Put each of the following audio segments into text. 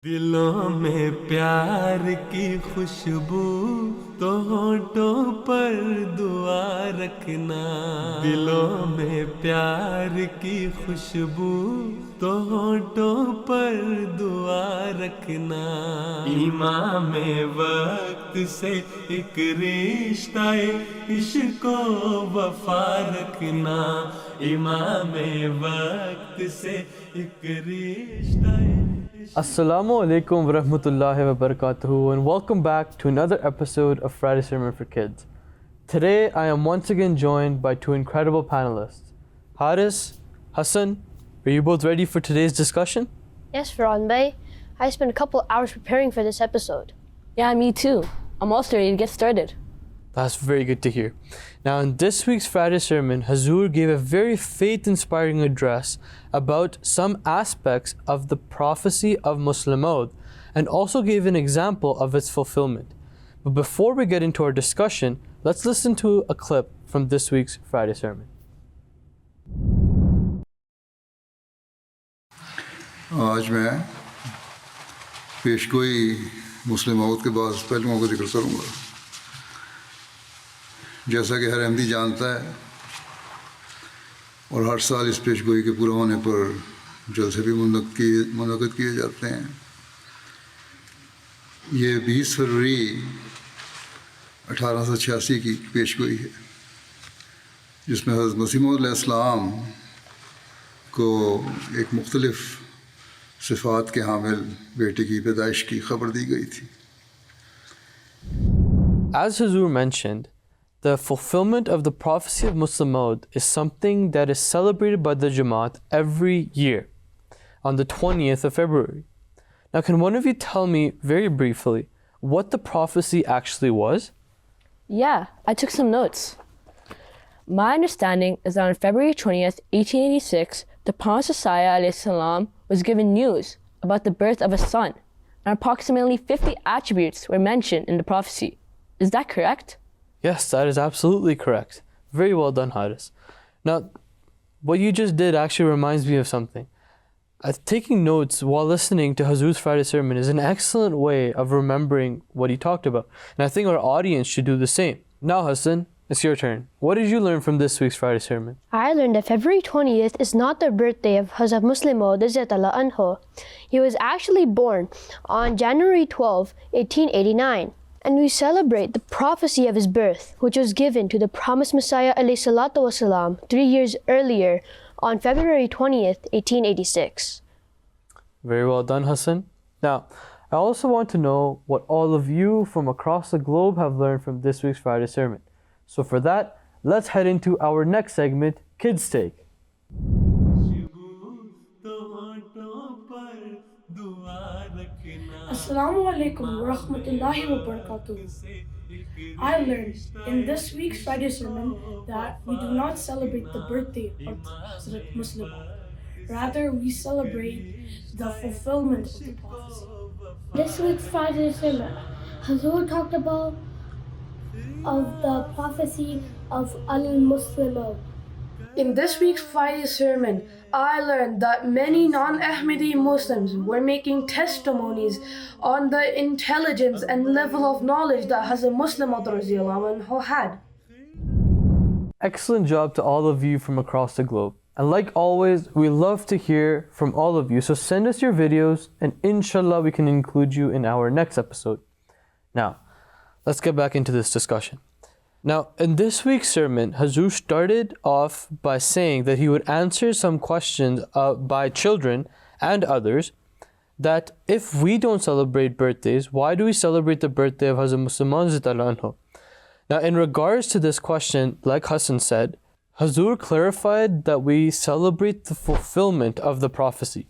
दिलों में प्यार की खुशबू तो होठों पर दुआ रखना दिलों में प्यार की खुशबू तो होठों पर दुआ रखना ईमान में वक्त से एक रिश्ता इश्क वफा रखना ईमान में वक्त से एक रिश्ता Assalamu alaikum wa rahmatullahi wa barakatuhu, and welcome back to another episode of Friday Sermon for Kids. Today I am once again joined by two incredible panelists. Haris, Hassan, are you both ready for today's discussion? Yes, Farhan Bhai. I spent a couple hours preparing for this episode. Yeah, me too. I'm also ready to get started. That's very good to hear. Now, in this week's Friday sermon, Huzoor gave a very faith-inspiring address about some aspects of the prophecy of Musleh and also gave an example of its fulfillment. But before we get into our discussion, let's listen to a clip from this week's Friday sermon. आज मैं पेशगोई मुस्लिम मौत के बाद पहलुओं को जिक्र करूँगा जैसा कि हर अहमदी जानता है और हर साल इस पेशगोई के पूरा होने पर जलसे भी मुनक़िद किए जाते हैं। ये 20 फरवरी 1886 की पेशगोई है जिसमें हज़रत मसीह मौऊद अलैहिस्सलाम को एक मुख्तलिफ सिफ़ात के हामिल बेटे की पैदाइश की खबर दी गई थी। As Huzoor mentioned, the fulfillment of the prophecy of Musleh is something that is celebrated by the Jamaat every year on the 20th of February. Now, can one of you tell me very briefly what the prophecy actually was? Yeah, I took some notes. My understanding is that on February 20th, 1886, the Promised Messiah ﷺ was given news about the birth of a son, and approximately 50 attributes were mentioned in the prophecy. Is that correct? Yes, that is absolutely correct. Very well done, Haris. Now, what you just did actually reminds me of something. Taking notes while listening to Huzoor's Friday sermon is an excellent way of remembering what he talked about. And I think our audience should do the same. Now, Hassan, it's your turn. What did you learn from this week's Friday sermon? I learned that February 20th is not the birthday of Hazrat Musleh Maud. He was actually born on January 12, 1889. And we celebrate the prophecy of his birth, which was given to the promised Messiah ﷺ 3 years earlier on February 20th, 1886. Very well done, Hassan. Now, I also want to know what all of you from across the globe have learned from this week's Friday sermon. So for that, let's head into our next segment, Kids Take. Assalamu alaikum wa rahmatullahi wa barakatuh. I learned in this week's Friday sermon that we do not celebrate the birthday of Hazrat Musleh. Rather, we celebrate the fulfillment of the prophecy. This week's Friday sermon, Huzoor talked about the prophecy of Al-Musleh. In this week's Friday sermon, I learned that many non-Ahmadi Muslims were making testimonies on the intelligence and level of knowledge that Hazrat Musleh had. Excellent job to all of you from across the globe. And like always, we love to hear from all of you. So send us your videos and inshallah we can include you in our next episode. Now, let's get back into this discussion. Now, in this week's sermon, Huzoor started off by saying that he would answer some questions by children and others that if we don't celebrate birthdays, why do we celebrate the birthday of Hazrat Musleh? Now, in regards to this question, like Hassan said, Huzoor clarified that we celebrate the fulfillment of the prophecy.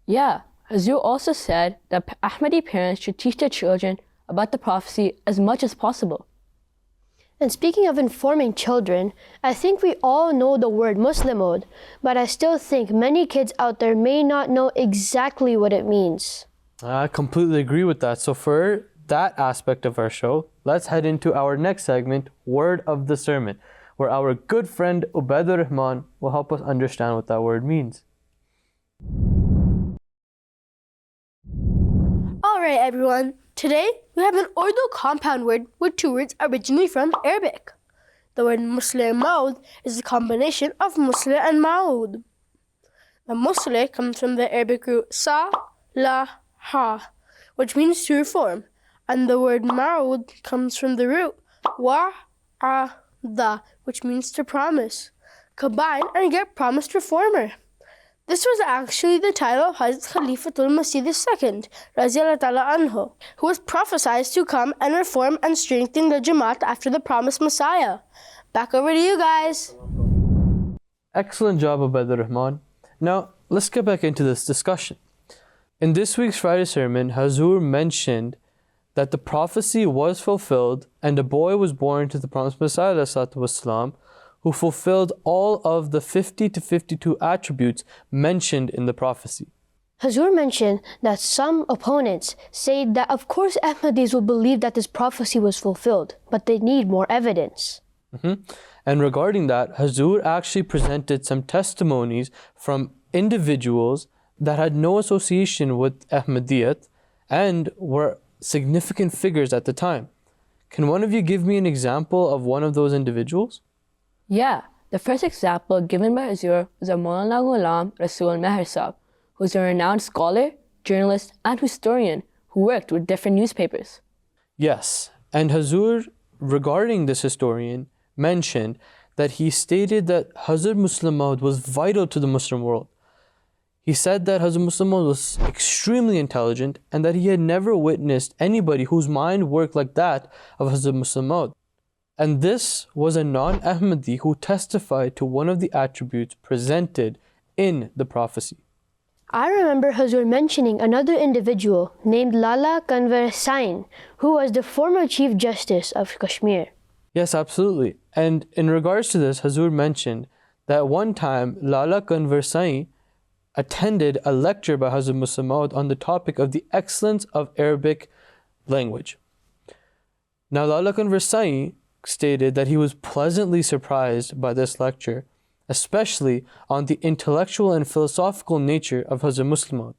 Yeah, Huzoor also said that Ahmadi parents should teach their children about the prophecy as much as possible. And speaking of informing children, I think we all know the word Musleh, but I still think many kids out there may not know exactly what it means. I completely agree with that. So for that aspect of our show, let's head into our next segment, Word of the Sermon, where our good friend Ubaidur Rahman will help us understand what that word means. Alright everyone, today we have an Urdu compound word with two words originally from Arabic. The word Musleh and Maud is a combination of Musleh and Maud. The Musleh comes from the Arabic root sa, la, ha, which means to reform, and the word Maud comes from the root wa, a, da, which means to promise. Combine and get promised reformer. This was actually the title of Hazrat Khalifatul Masih II, Radiallahu Ta'ala Anhu, who was prophesied to come and reform and strengthen the Jamaat after the promised Messiah. Back over to you guys. Excellent job, Ubaid Rahman. Now, let's get back into this discussion. In this week's Friday sermon, Huzoor mentioned that the prophecy was fulfilled and a boy was born to the promised Messiah ﷺ, who fulfilled all of the 50 to 52 attributes mentioned in the prophecy. Huzoor mentioned that some opponents say that of course Ahmadis will believe that this prophecy was fulfilled, but they need more evidence. And regarding that, Huzoor actually presented some testimonies from individuals that had no association with Ahmadiyyat and were significant figures at the time. Can one of you give me an example of one of those individuals? Yeah, the first example given by Huzoor was a Maulana Ghulam Rasul Meher Sahib, who is a renowned scholar, journalist, and historian who worked with different newspapers. Yes, and Huzoor, regarding this historian, mentioned that he stated that Hazrat Musleh Maud was vital to the Muslim world. He said that Hazrat Musleh Maud was extremely intelligent and that he had never witnessed anybody whose mind worked like that of Hazrat Musleh Maud. And this was a non-Ahmadi who testified to one of the attributes presented in the prophecy. I remember Huzoor mentioning another individual named Lala Kanwar Sain, who was the former Chief Justice of Kashmir. Yes, absolutely. And in regards to this, Huzoor mentioned that one time Lala Kanwar Sain attended a lecture by Hazrat Musleh Maud on the topic of the excellence of Arabic language. Now, Lala Kanwar Sain stated that he was pleasantly surprised by this lecture, especially on the intellectual and philosophical nature of Hazrat Musleh Maud.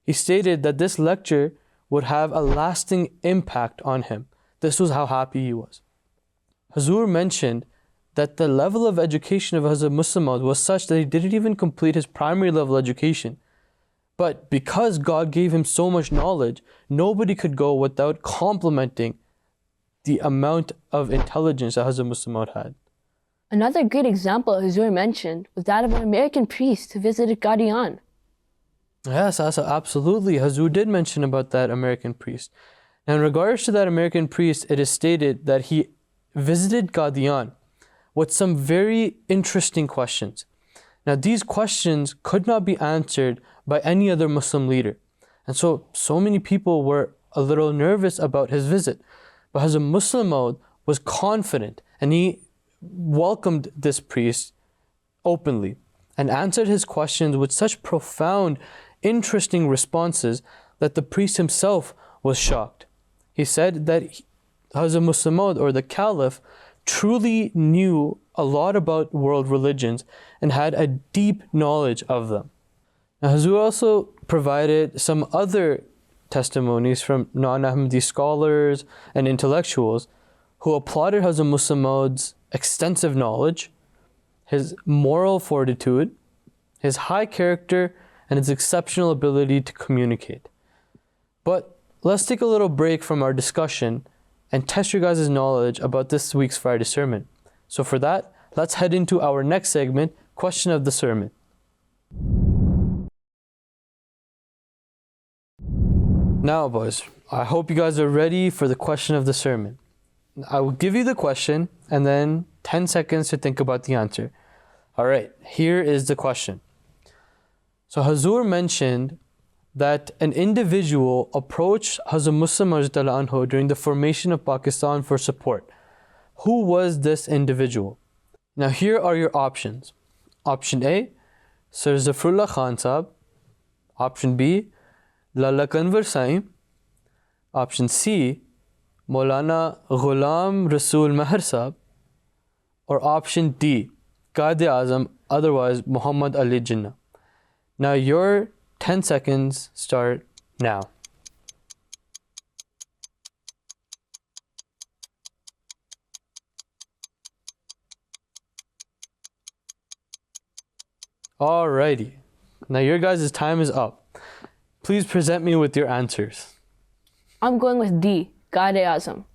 He stated that this lecture would have a lasting impact on him. This was how happy he was. Huzoor mentioned that the level of education of Hazrat Musleh Maud was such that he didn't even complete his primary level education. But because God gave him so much knowledge, nobody could go without complimenting the amount of intelligence that Hazrat Musleh Maud had. Another great example Huzoor mentioned was that of an American priest who visited Qadian. Yes, absolutely. Huzoor did mention about that American priest. Now, in regards to that American priest, it is stated that he visited Qadian with some very interesting questions. Now, these questions could not be answered by any other Muslim leader. And so many people were a little nervous about his visit. But Hazrat Musleh Maud was confident and he welcomed this priest openly and answered his questions with such profound, interesting responses that the priest himself was shocked. He said that Hazrat Musleh Maud, or the Caliph, truly knew a lot about world religions and had a deep knowledge of them. Now, Huzoor also provided some other testimonies from non-Ahmadi scholars and intellectuals who applauded Hazrat Musleh Maud's extensive knowledge, his moral fortitude, his high character, and his exceptional ability to communicate. But let's take a little break from our discussion and test your guys' knowledge about this week's Friday sermon. So for that, let's head into our next segment, Question of the Sermon. Now, boys, I hope you guys are ready for the question of the sermon. I will give you the question and then 10 seconds to think about the answer. All right, here is the question. So Huzoor mentioned that an individual approached Hazrat Musleh Maud during the formation of Pakistan for support. Who was this individual? Now here are your options. Option A, Sir Zafrullah Khan Sahib. Option B, Lala Kanwar Sain. Option C, Maulana Ghulam Rasul Meher Sahib. Or option D, Quaid-e-Azam, otherwise Muhammad Ali Jinnah. Now your 10 seconds start now. Alrighty. Now your guys' time is up. Please present me with your answers. I'm going with D, Qaid-e-Azam.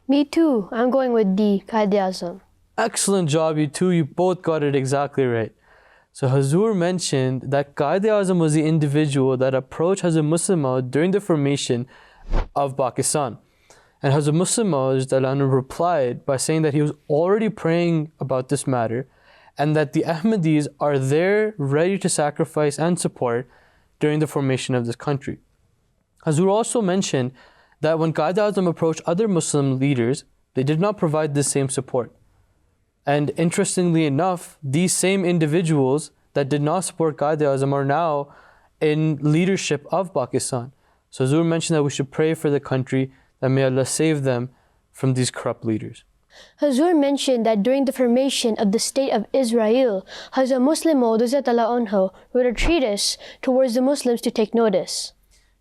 Me too. I'm going with D, Qaid-e-Azam. Excellent job, you two. You both got it exactly right. So Huzoor mentioned that Qaid-e-Azam was the individual that approached Hazrat Musleh Maud during the formation of Pakistan. And Hazrat Musleh Maud replied by saying that he was already praying about this matter and that the Ahmadis are there ready to sacrifice and support during the formation of this country. Huzoor also mentioned that when Qaid-e-Azam approached other Muslim leaders, they did not provide the same support. And interestingly enough, these same individuals that did not support Qaid-e-Azam are now in leadership of Pakistan. So Huzoor mentioned that we should pray for the country, that may Allah save them from these corrupt leaders. Huzoor mentioned that during the formation of the State of Israel, Hazrat Musleh Maud wrote a treatise towards the Muslims to take notice.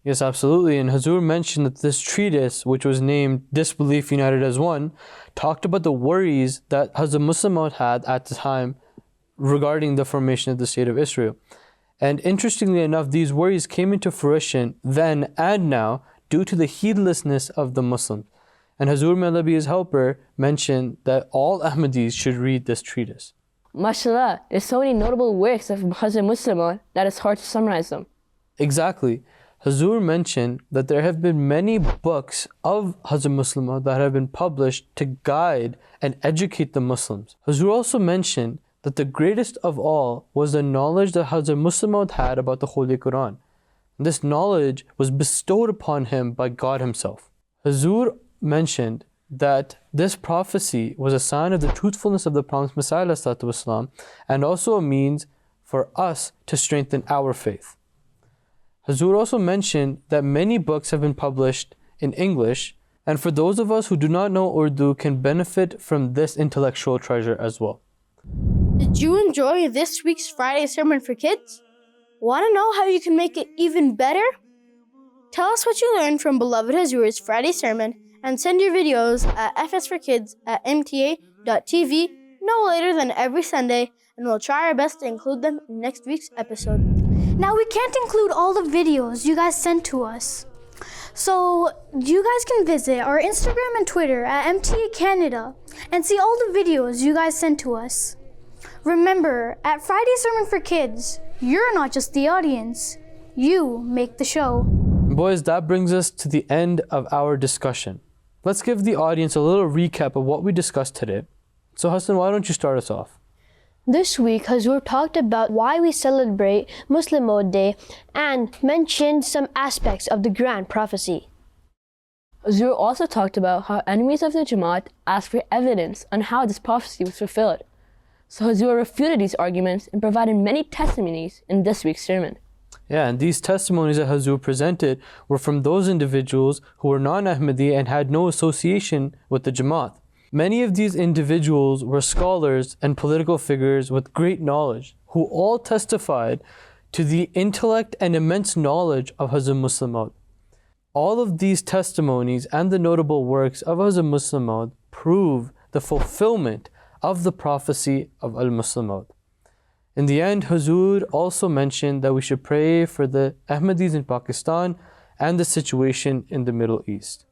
Yes, absolutely. And Huzoor mentioned that this treatise, which was named Disbelief United as One, talked about the worries that Hazrat Musleh Maud had at the time regarding the formation of the State of Israel. And interestingly enough, these worries came into fruition then and now due to the heedlessness of the Muslims. And Huzoor, may Allah be his helper, mentioned that all Ahmadis should read this treatise. MashaAllah, there's so many notable works of Hazrat Musleh Maud that it's hard to summarize them. Exactly. Huzoor mentioned that there have been many books of Hazrat Musleh Maud that have been published to guide and educate the Muslims. Huzoor also mentioned that the greatest of all was the knowledge that Hazrat Musleh Maud had about the Holy Quran. This knowledge was bestowed upon him by God himself. Huzoor mentioned that this prophecy was a sign of the truthfulness of the Promised Messiah ﷺ, and also a means for us to strengthen our faith. Huzoor also mentioned that many books have been published in English, and for those of us who do not know Urdu can benefit from this intellectual treasure as well. Did you enjoy this week's Friday Sermon for Kids? Want to know how you can make it even better? Tell us what you learned from beloved Huzoor's Friday Sermon and send your videos at FS4KIDS@mta.tv no later than every Sunday, and we'll try our best to include them in next week's episode. Now, we can't include all the videos you guys sent to us. So, you guys can visit our Instagram and Twitter at MTA Canada and see all the videos you guys sent to us. Remember, at Friday Sermon for Kids, you're not just the audience, you make the show. Boys, that brings us to the end of our discussion. Let's give the audience a little recap of what we discussed today. So Hassan, why don't you start us off? This week, Huzoor talked about why we celebrate Musleh Maud Day and mentioned some aspects of the Grand Prophecy. Huzoor also talked about how enemies of the Jamaat asked for evidence on how this prophecy was fulfilled. So Huzoor refuted these arguments and provided many testimonies in this week's sermon. Yeah, and these testimonies that Huzoor presented were from those individuals who were non-Ahmadi and had no association with the Jamaat. Many of these individuals were scholars and political figures with great knowledge, who all testified to the intellect and immense knowledge of Hazrat Musleh Maud. All of these testimonies and the notable works of Hazrat Musleh Maud prove the fulfillment of the prophecy of Al-Musleh Maud. In the end, Huzoor also mentioned that we should pray for the Ahmadis in Pakistan and the situation in the Middle East.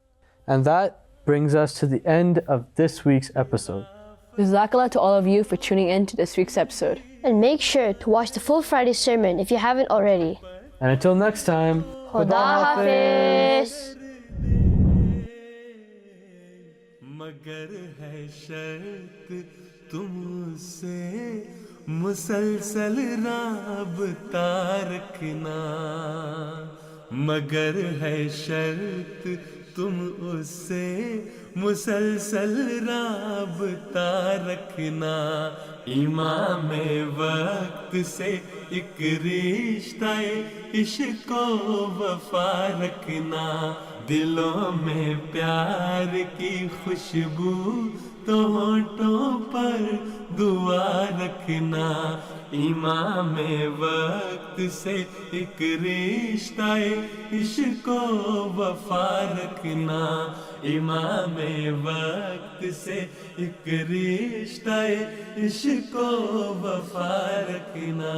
And that brings us to the end of this week's episode. Jazakallah to all of you for tuning in to this week's episode. And make sure to watch the full Friday sermon if you haven't already. And until next time, Khuda Hafiz. मगर है शर्त तुमसे मुसलसल राबता रखना मगर है शर्त तुम उससे मुसलसल राबता रखना इमाम वक्त से एक रिश्ता इश्क को वफा रखना दिलों में प्यार की खुशबू तो होठों पर दुआ रखना इमाम वक्त से एक रिश्ता इश्क को वफा रखना इमाम वक्त से एक रिश्ता इश्क को वफा रखना